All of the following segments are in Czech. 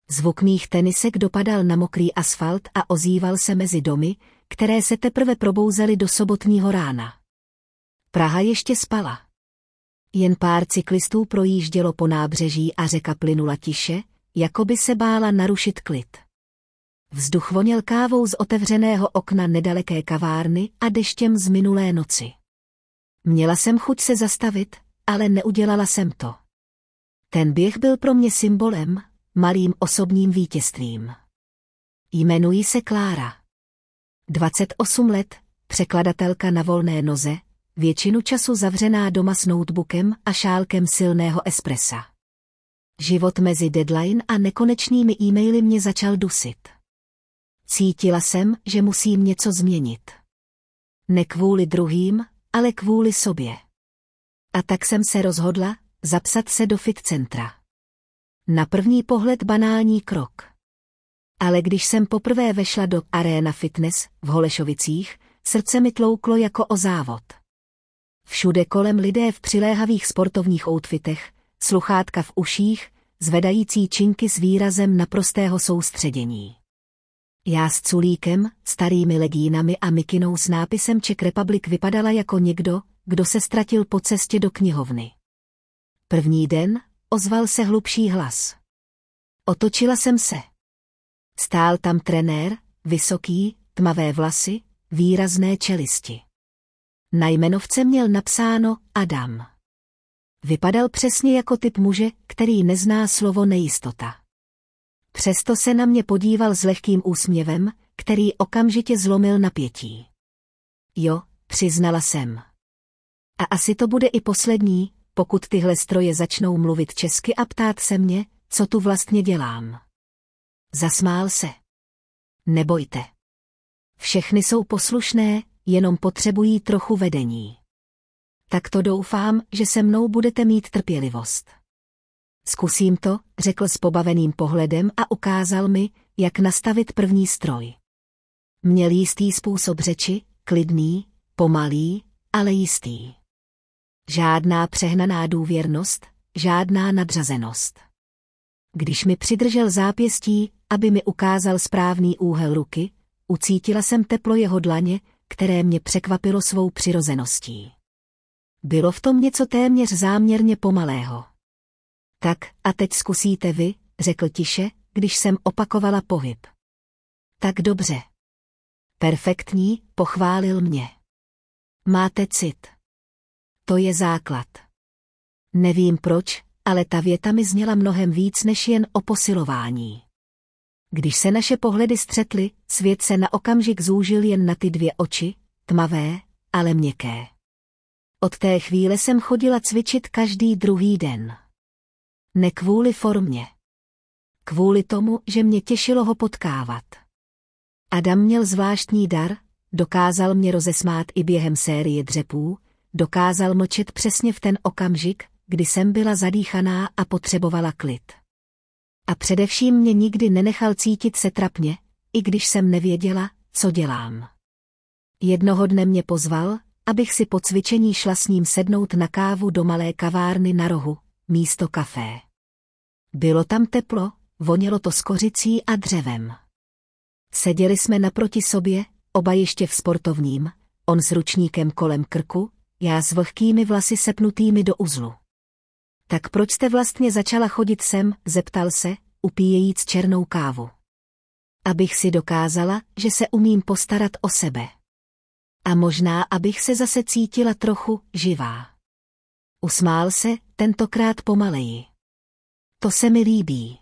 Zvuk mých tenisek dopadal na mokrý asfalt a ozýval se mezi domy, které se teprve probouzely do sobotního rána. Praha ještě spala. Jen pár cyklistů projíždělo po nábřeží a řeka plynula tiše, jako by se bála narušit klid. Vzduch voněl kávou z otevřeného okna nedaleké kavárny a deštěm z minulé noci. Měla jsem chuť se zastavit, ale neudělala jsem to. Ten běh byl pro mě symbolem, malým osobním vítězstvím. Jmenuji se Klára. 28 let, překladatelka na volné noze, většinu času zavřená doma s notebookem a šálkem silného espressa. Život mezi deadline a nekonečnými e-maily mě začal dusit. Cítila jsem, že musím něco změnit. Ne kvůli druhým, ale kvůli sobě. A tak jsem se rozhodla zapsat se do fit centra. Na první pohled banální krok. Ale když jsem poprvé vešla do Arena Fitness v Holešovicích, srdce mi tlouklo jako o závod. Všude kolem lidé v přiléhavých sportovních outfitech, sluchátka v uších, zvedající činky s výrazem naprostého soustředění. Já s culíkem, starými legínami a mikinou s nápisem Czech Republic vypadala jako někdo, kdo se ztratil po cestě do knihovny. První den ozval se hlubší hlas. Otočila jsem se. Stál tam trenér, vysoký, tmavé vlasy, výrazné čelisti. Na jmenovce měl napsáno Adam. Vypadal přesně jako typ muže, který nezná slovo nejistota. Přesto se na mě podíval s lehkým úsměvem, který okamžitě zlomil napětí. Jo, přiznala jsem. A asi to bude i poslední, pokud tyhle stroje začnou mluvit česky a ptát se mě, co tu vlastně dělám. Zasmál se. Nebojte. Všechny jsou poslušné, jenom potřebují trochu vedení. Tak to doufám, že se mnou budete mít trpělivost. Zkusím to, řekl s pobaveným pohledem a ukázal mi, jak nastavit první stroj. Měl jistý způsob řeči, klidný, pomalý, ale jistý. Žádná přehnaná důvěrnost, žádná nadřazenost. Když mi přidržel zápěstí, aby mi ukázal správný úhel ruky, ucítila jsem teplo jeho dlaně, které mě překvapilo svou přirozeností. Bylo v tom něco téměř záměrně pomalého. Tak, a teď zkusíte vy, řekl tiše, když jsem opakovala pohyb. Tak dobře. Perfektní, pochválil mě. Máte cit. To je základ. Nevím proč, ale ta věta mi zněla mnohem víc než jen o posilování. Když se naše pohledy střetly, svět se na okamžik zúžil jen na ty dvě oči, tmavé, ale měkké. Od té chvíle jsem chodila cvičit každý druhý den. Ne kvůli formě. Kvůli tomu, že mě těšilo ho potkávat. Adam měl zvláštní dar, dokázal mě rozesmát i během série dřepů, dokázal mlčet přesně v ten okamžik, kdy jsem byla zadýchaná a potřebovala klid. A především mě nikdy nenechal cítit se trapně, i když jsem nevěděla, co dělám. Jednoho dne mě pozval, abych si po cvičení šla s ním sednout na kávu do malé kavárny na rohu, místo kafé. Bylo tam teplo, vonělo to skořicí a dřevem. Seděli jsme naproti sobě, oba ještě v sportovním, on s ručníkem kolem krku, já s vlhkými vlasy sepnutými do uzlu. Tak proč jste vlastně začala chodit sem, zeptal se, upíjejíc černou kávu. Abych si dokázala, že se umím postarat o sebe. A možná, abych se zase cítila trochu živá. Usmál se, tentokrát pomaleji. To se mi líbí.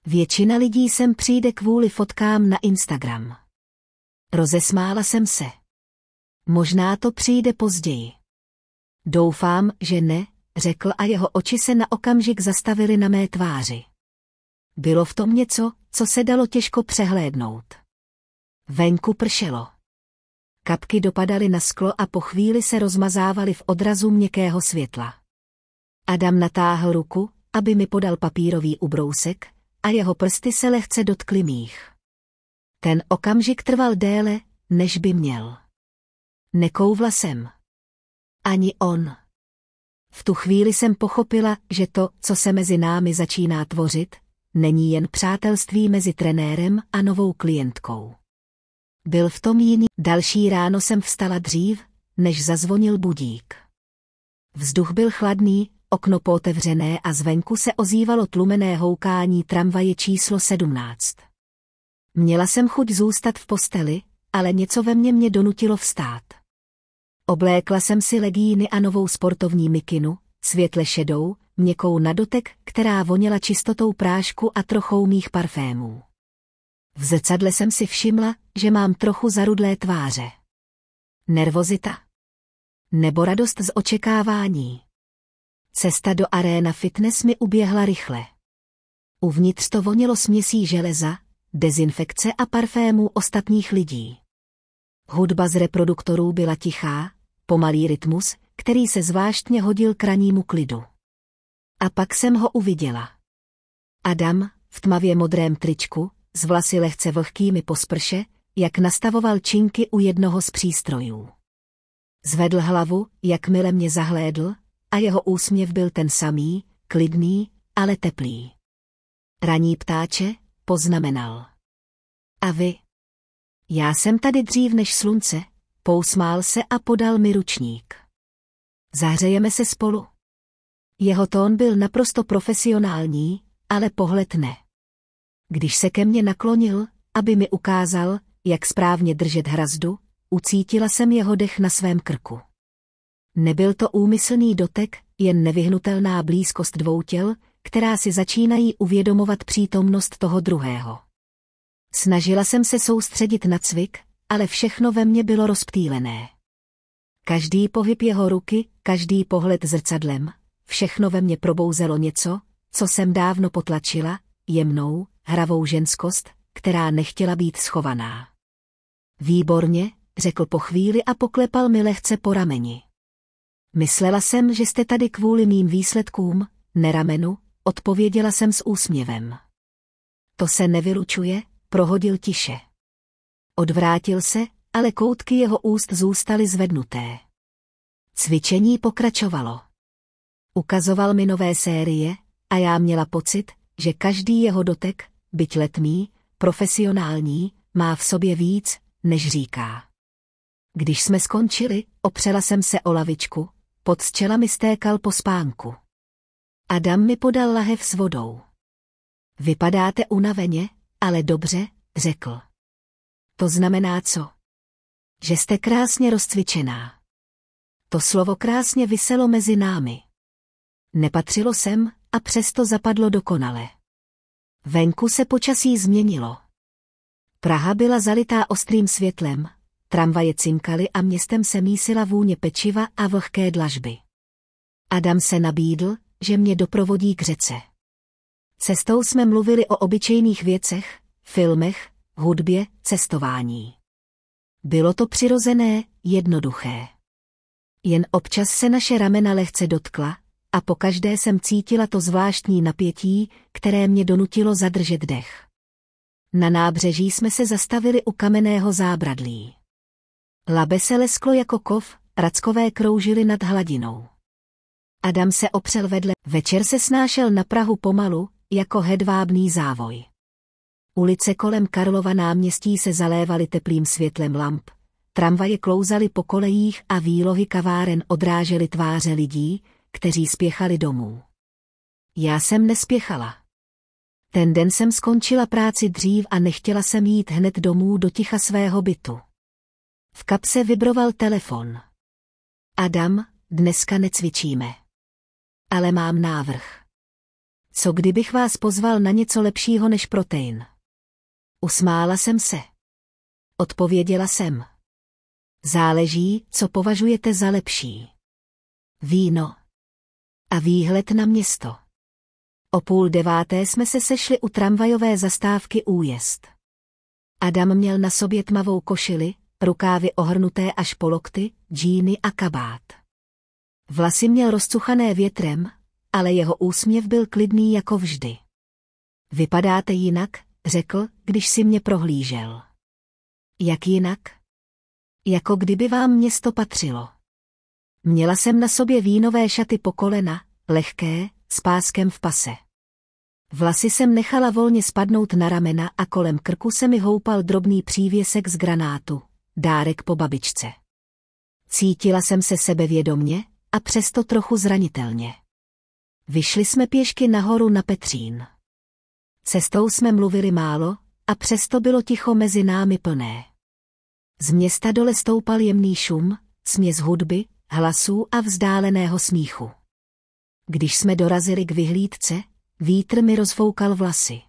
Většina lidí sem přijde kvůli fotkám na Instagram. Rozesmála jsem se. Možná to přijde později. Doufám, že ne, řekl a jeho oči se na okamžik zastavily na mé tváři. Bylo v tom něco, co se dalo těžko přehlédnout. Venku pršelo. Kapky dopadaly na sklo a po chvíli se rozmazávaly v odrazu měkkého světla. Adam natáhl ruku, aby mi podal papírový ubrousek, a jeho prsty se lehce dotkly mých. Ten okamžik trval déle, než by měl. Nekouvla jsem. Ani on. V tu chvíli jsem pochopila, že to, co se mezi námi začíná tvořit, není jen přátelství mezi trenérem a novou klientkou. Byl v tom jiný. Další ráno jsem vstala dřív, než zazvonil budík. Vzduch byl chladný, okno pootevřené a zvenku se ozývalo tlumené houkání tramvaje číslo 17. Měla jsem chuť zůstat v posteli, ale něco ve mně donutilo vstát. Oblékla jsem si legíny a novou sportovní mikinu, světle šedou, měkkou na dotek, která voněla čistotou prášku a trochou mých parfémů. V zrcadle jsem si všimla, že mám trochu zarudlé tváře. Nervozita? Nebo radost z očekávání? Cesta do Arena Fitness mi uběhla rychle. Uvnitř to vonilo směsí železa, dezinfekce a parfémů ostatních lidí. Hudba z reproduktorů byla tichá, pomalý rytmus, který se zvláštně hodil k rannímu klidu. A pak jsem ho uviděla. Adam, v tmavě modrém tričku, s vlasy lehce vlhkými po sprše, jak nastavoval činky u jednoho z přístrojů. Zvedl hlavu, jakmile mě zahlédl, a jeho úsměv byl ten samý, klidný, ale teplý. Ranní ptáče, poznamenal. A vy? Já jsem tady dřív než slunce, pousmál se a podal mi ručník. Zahřejeme se spolu. Jeho tón byl naprosto profesionální, ale pohled ne. Když se ke mně naklonil, aby mi ukázal, jak správně držet hrazdu, ucítila jsem jeho dech na svém krku. Nebyl to úmyslný dotek, jen nevyhnutelná blízkost dvou těl, která si začínají uvědomovat přítomnost toho druhého. Snažila jsem se soustředit na cvik, ale všechno ve mně bylo rozptýlené. Každý pohyb jeho ruky, každý pohled zrcadlem, všechno ve mně probouzelo něco, co jsem dávno potlačila, jemnou, hravou ženskost, která nechtěla být schovaná. Výborně, řekl po chvíli a poklepal mi lehce po rameni. Myslela jsem, že jste tady kvůli mým výsledkům, ne ramenu, odpověděla jsem s úsměvem. To se nevylučuje, prohodil tiše. Odvrátil se, ale koutky jeho úst zůstaly zvednuté. Cvičení pokračovalo. Ukazoval mi nové série a já měla pocit, že každý jeho dotek, byť letmý, profesionální, má v sobě víc, než říká. Když jsme skončili, opřela jsem se o lavičku, pot z čela mi stékal po spánku. Adam mi podal lahev s vodou. Vypadáte unaveně, ale dobře, řekl. To znamená co? Že jste krásně rozcvičená. To slovo krásně viselo mezi námi. Nepatřilo sem a přesto zapadlo dokonale. Venku se počasí změnilo. Praha byla zalitá ostrým světlem, tramvaje cinkaly a městem se mísila vůně pečiva a vlhké dlažby. Adam se nabídl, že mě doprovodí k řece. Cestou jsme mluvili o obyčejných věcech, filmech, hudbě, cestování. Bylo to přirozené, jednoduché. Jen občas se naše ramena lehce dotkla a pokaždé jsem cítila to zvláštní napětí, které mě donutilo zadržet dech. Na nábřeží jsme se zastavili u kamenného zábradlí. Labe se lesklo jako kov, rackové kroužily nad hladinou. Adam se opřel vedle, večer se snášel na Prahu pomalu, jako hedvábný závoj. Ulice kolem Karlova náměstí se zalévaly teplým světlem lamp, tramvaje klouzaly po kolejích a výlohy kaváren odrážely tváře lidí, kteří spěchali domů. Já jsem nespěchala. Ten den jsem skončila práci dřív a nechtěla jsem jít hned domů do ticha svého bytu. V kapse vibroval telefon. Adam, dneska necvičíme. Ale mám návrh. Co kdybych vás pozval na něco lepšího než protein? Usmála jsem se. Odpověděla jsem. Záleží, co považujete za lepší. Víno. A výhled na město. O 8:30 jsme se sešli u tramvajové zastávky Újezd. Adam měl na sobě tmavou košili, rukávy ohrnuté až po lokty, džíny a kabát. Vlasy měl rozcuchané větrem, ale jeho úsměv byl klidný jako vždy. Vypadáte jinak, řekl, když si mě prohlížel. Jak jinak? Jako kdyby vám město patřilo. Měla jsem na sobě vínové šaty po kolena, lehké, s páskem v pase. Vlasy jsem nechala volně spadnout na ramena a kolem krku se mi houpal drobný přívěsek z granátu, dárek po babičce. Cítila jsem se sebevědomně a přesto trochu zranitelně. Vyšli jsme pěšky nahoru na Petřín. Cestou jsme mluvili málo a přesto bylo ticho mezi námi plné. Z města dole stoupal jemný šum, směs hudby, hlasů a vzdáleného smíchu. Když jsme dorazili k vyhlídce, vítr mi rozfoukal vlasy.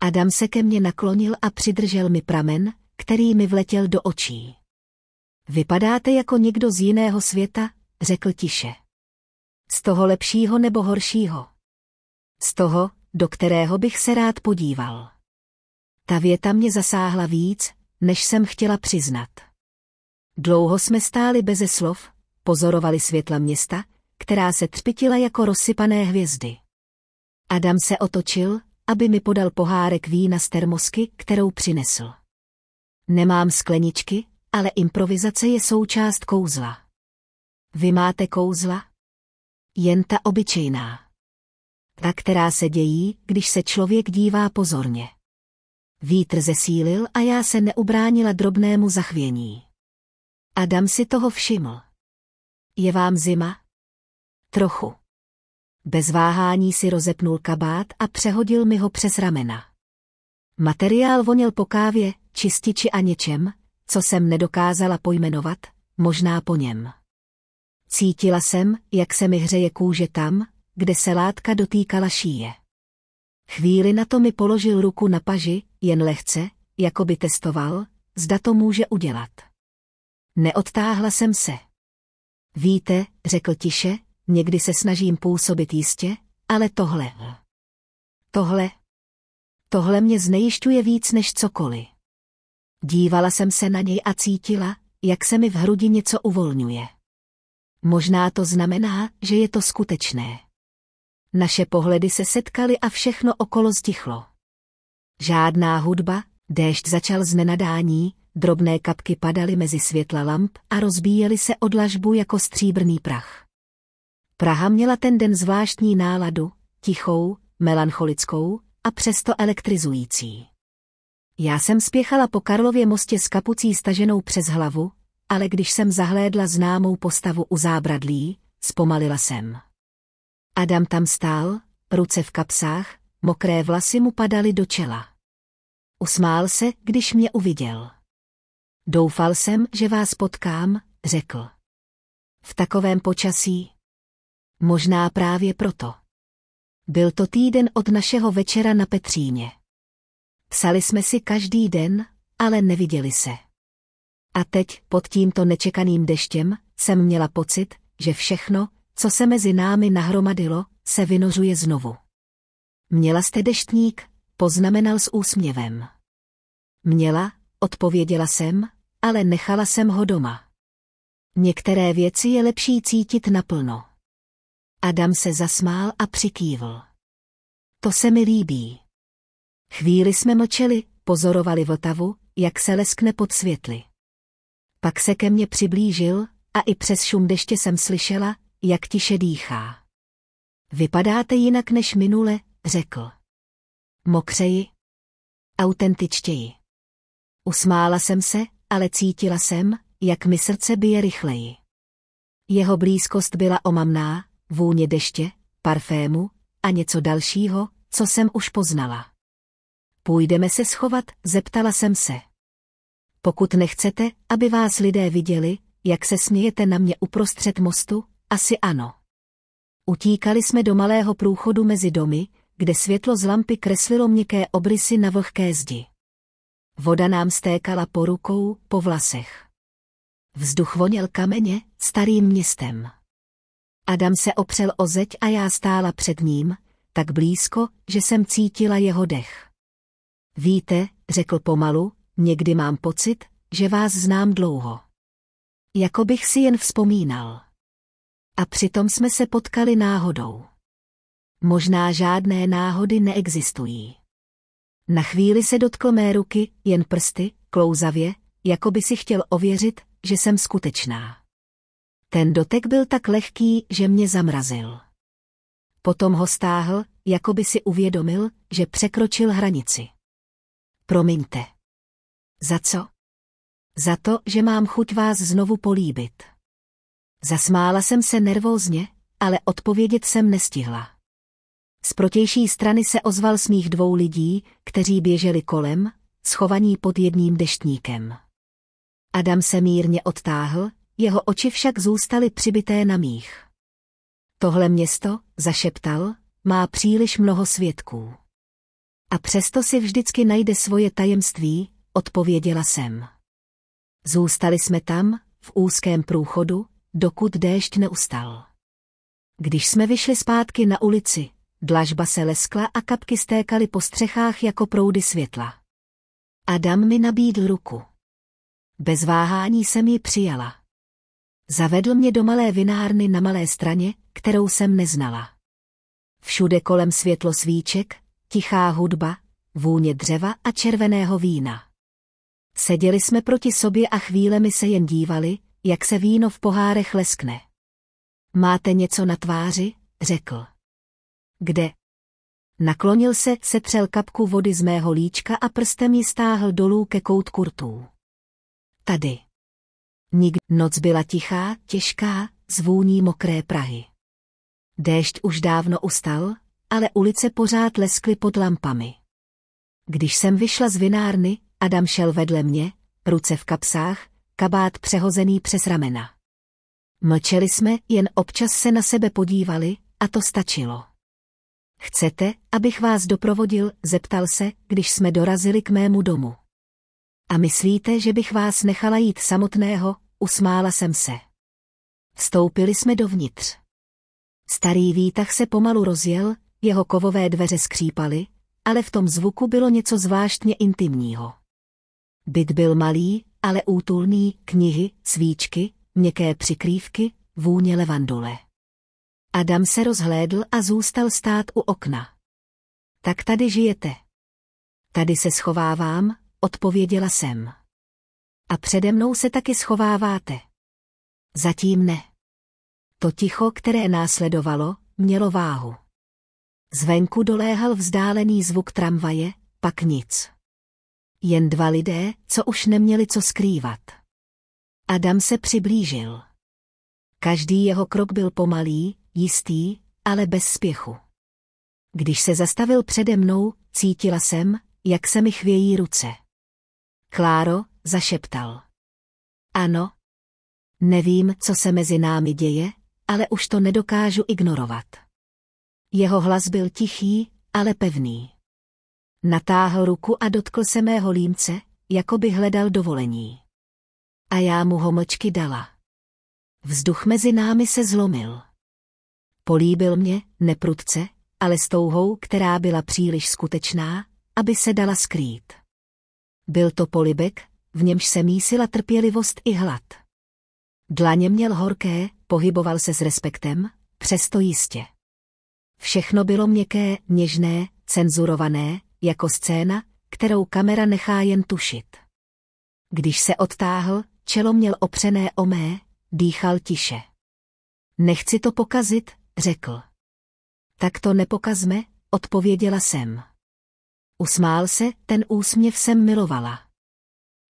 Adam se ke mně naklonil a přidržel mi pramen, který mi vletěl do očí. Vypadáte jako někdo z jiného světa, řekl tiše. Z toho lepšího nebo horšího? Z toho, do kterého bych se rád podíval. Ta věta mě zasáhla víc, než jsem chtěla přiznat. Dlouho jsme stáli beze slov, pozorovali světla města, která se třpytila jako rozsypané hvězdy. Adam se otočil, aby mi podal pohárek vína z termosky, kterou přinesl. Nemám skleničky, ale improvizace je součást kouzla. Vy máte kouzla? Jen ta obyčejná. Ta, která se dějí, když se člověk dívá pozorně. Vítr zesílil a já se neubránila drobnému zachvění. Adam si toho všiml. Je vám zima? Trochu. Bez váhání si rozepnul kabát a přehodil mi ho přes ramena. Materiál voněl po kávě, čističi a něčem, co jsem nedokázala pojmenovat, možná po něm. Cítila jsem, jak se mi hřeje kůže tam, kde se látka dotýkala šíje. Chvíli na to mi položil ruku na paži, jen lehce, jako by testoval, zda to může udělat. Neodtáhla jsem se. Víte, řekl tiše, někdy se snažím působit jistě, ale tohle mě znejišťuje víc než cokoliv. Dívala jsem se na něj a cítila, jak se mi v hrudi něco uvolňuje. Možná to znamená, že je to skutečné. Naše pohledy se setkaly a všechno okolo stichlo. Žádná hudba, déšť začal z nenadání, drobné kapky padaly mezi světla lamp a rozbíjely se o dlažbu jako stříbrný prach. Praha měla ten den zvláštní náladu, tichou, melancholickou a přesto elektrizující. Já jsem spěchala po Karlově mostě s kapucí staženou přes hlavu, ale když jsem zahlédla známou postavu u zábradlí, zpomalila jsem. Adam tam stál, ruce v kapsách, mokré vlasy mu padaly do čela. Usmál se, když mě uviděl. Doufal jsem, že vás potkám, řekl. V takovém počasí? Možná právě proto. Byl to týden od našeho večera na Petříně. Psali jsme si každý den, ale neviděli se. A teď, pod tímto nečekaným deštěm, jsem měla pocit, že všechno, co se mezi námi nahromadilo, se vynořuje znovu. Měla jste deštník? Poznamenal s úsměvem. Měla, odpověděla jsem, ale nechala jsem ho doma. Některé věci je lepší cítit naplno. Adam se zasmál a přikývl. To se mi líbí. Chvíli jsme mlčeli, pozorovali Vltavu, jak se leskne pod světly. Pak se ke mně přiblížil a i přes šum deště jsem slyšela, jak tiše dýchá. Vypadáte jinak než minule, řekl. Mokřeji. Autentičtěji. Usmála jsem se, ale cítila jsem, jak mi srdce bije rychleji. Jeho blízkost byla omamná, vůně deště, parfému a něco dalšího, co jsem už poznala. Půjdeme se schovat, zeptala jsem se. Pokud nechcete, aby vás lidé viděli, jak se smějete na mě uprostřed mostu, asi ano. Utíkali jsme do malého průchodu mezi domy, kde světlo z lampy kreslilo měkké obrysy na vlhké zdi. Voda nám stékala po rukou, po vlasech. Vzduch voněl kameně, starým městem. Adam se opřel o zeď a já stála před ním, tak blízko, že jsem cítila jeho dech. Víte, řekl pomalu, někdy mám pocit, že vás znám dlouho. Jako bych si jen vzpomínal. A přitom jsme se potkali náhodou. Možná žádné náhody neexistují. Na chvíli se dotkl mé ruky, jen prsty, klouzavě, jako by si chtěl ověřit, že jsem skutečná. Ten dotek byl tak lehký, že mě zamrazil. Potom ho stáhl, jako by si uvědomil, že překročil hranici. Promiňte. Za co? Za to, že mám chuť vás znovu políbit. Zasmála jsem se nervózně, ale odpovědět jsem nestihla. Z protější strany se ozval smích 2 lidí, kteří běželi kolem, schovaní pod jedním deštníkem. Adam se mírně odtáhl, jeho oči však zůstaly přibité na mých. Tohle město, zašeptal, má příliš mnoho svědků. A přesto si vždycky najde svoje tajemství, odpověděla jsem. Zůstali jsme tam, v úzkém průchodu, dokud déšť neustal. Když jsme vyšli zpátky na ulici, dlažba se leskla a kapky stékaly po střechách jako proudy světla. Adam mi nabídl ruku. Bez váhání jsem ji přijala. Zavedl mě do malé vinárny na Malé Straně, kterou jsem neznala. Všude kolem světlo svíček, tichá hudba, vůně dřeva a červeného vína. Seděli jsme proti sobě a chvílemi se jen dívali, jak se víno v pohárech leskne. Máte něco na tváři? Řekl. Kde? Naklonil se, setřel kapku vody z mého líčka a prstem ji stáhl dolů ke koutku rtů. Tady. Noc byla tichá, těžká, s vůní mokré Prahy. Déšť už dávno ustal, ale ulice pořád leskly pod lampami. Když jsem vyšla z vinárny, Adam šel vedle mě, ruce v kapsách, kabát přehozený přes ramena. Mlčeli jsme, jen občas se na sebe podívali, a to stačilo. Chcete, abych vás doprovodil, zeptal se, když jsme dorazili k mému domu. A myslíte, že bych vás nechala jít samotného? Usmála jsem se. Vstoupili jsme dovnitř. Starý výtah se pomalu rozjel, jeho kovové dveře skřípaly, ale v tom zvuku bylo něco zvláštně intimního. Byt byl malý, ale útulný, knihy, svíčky, měkké přikrývky, vůně levandule. Adam se rozhlédl a zůstal stát u okna. Tak tady žijete. Tady se schovávám, odpověděla jsem. A přede mnou se taky schováváte. Zatím ne. To ticho, které následovalo, mělo váhu. Zvenku doléhal vzdálený zvuk tramvaje, pak nic. Jen 2 lidé, co už neměli co skrývat. Adam se přiblížil. Každý jeho krok byl pomalý, jistý, ale bez spěchu. Když se zastavil přede mnou, cítila jsem, jak se mi chvějí ruce. Kláro, zašeptal. Ano. Nevím, co se mezi námi děje, ale už to nedokážu ignorovat. Jeho hlas byl tichý, ale pevný. Natáhl ruku a dotkl se mého límce, jako by hledal dovolení. A já mu ho mlčky dala. Vzduch mezi námi se zlomil. Políbil mě, neprudce, ale s touhou, která byla příliš skutečná, aby se dala skrýt. Byl to polibek, v němž se mísila trpělivost i hlad. Dlaně měl horké, pohyboval se s respektem, přesto jistě. Všechno bylo měkké, něžné, cenzurované, jako scéna, kterou kamera nechá jen tušit. Když se odtáhl, čelo měl opřené o mé, dýchal tiše. Nechci to pokazit, řekl. Tak to nepokazme, odpověděla jsem. Usmál se, ten úsměv jsem milovala.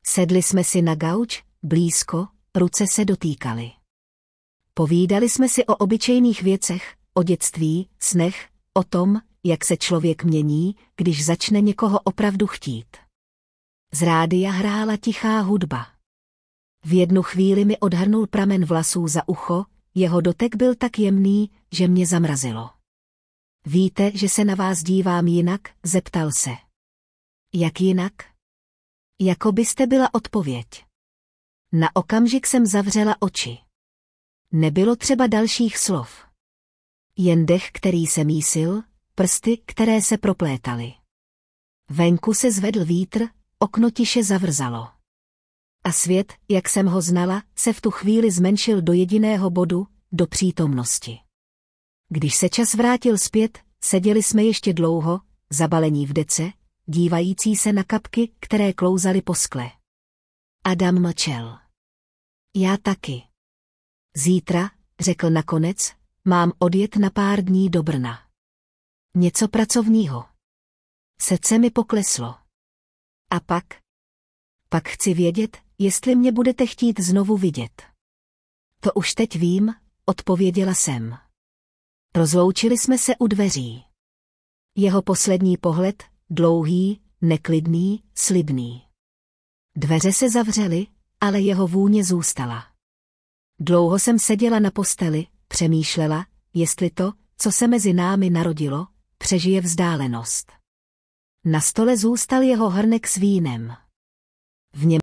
Sedli jsme si na gauč, blízko, ruce se dotýkaly. Povídali jsme si o obyčejných věcech, o dětství, snech, o tom, jak se člověk mění, když začne někoho opravdu chtít. Z rádia hrála tichá hudba. V jednu chvíli mi odhrnul pramen vlasů za ucho, jeho dotek byl tak jemný, že mě zamrazilo. Víte, že se na vás dívám jinak, zeptal se. Jak jinak? Jako byste byla odpověď. Na okamžik jsem zavřela oči. Nebylo třeba dalších slov. Jen dech, který se mísil, prsty, které se proplétaly. Venku se zvedl vítr, okno tiše zavrzalo. A svět, jak jsem ho znala, se v tu chvíli zmenšil do jediného bodu, do přítomnosti. Když se čas vrátil zpět, seděli jsme ještě dlouho, zabalení v dece, dívající se na kapky, které klouzaly po skle. Adam mlčel. Já taky. Zítra, řekl nakonec, mám odjet na pár dní do Brna. Něco pracovního. Srdce mi pokleslo. A pak? Pak chci vědět, jestli mě budete chtít znovu vidět. To už teď vím, odpověděla jsem. Rozloučili jsme se u dveří. Jeho poslední pohled, dlouhý, neklidný, slibný. Dveře se zavřely, ale jeho vůně zůstala. Dlouho jsem seděla na posteli, přemýšlela, jestli to, co se mezi námi narodilo, přežije vzdálenost. Na stole zůstal jeho hrnek s vínem. V něm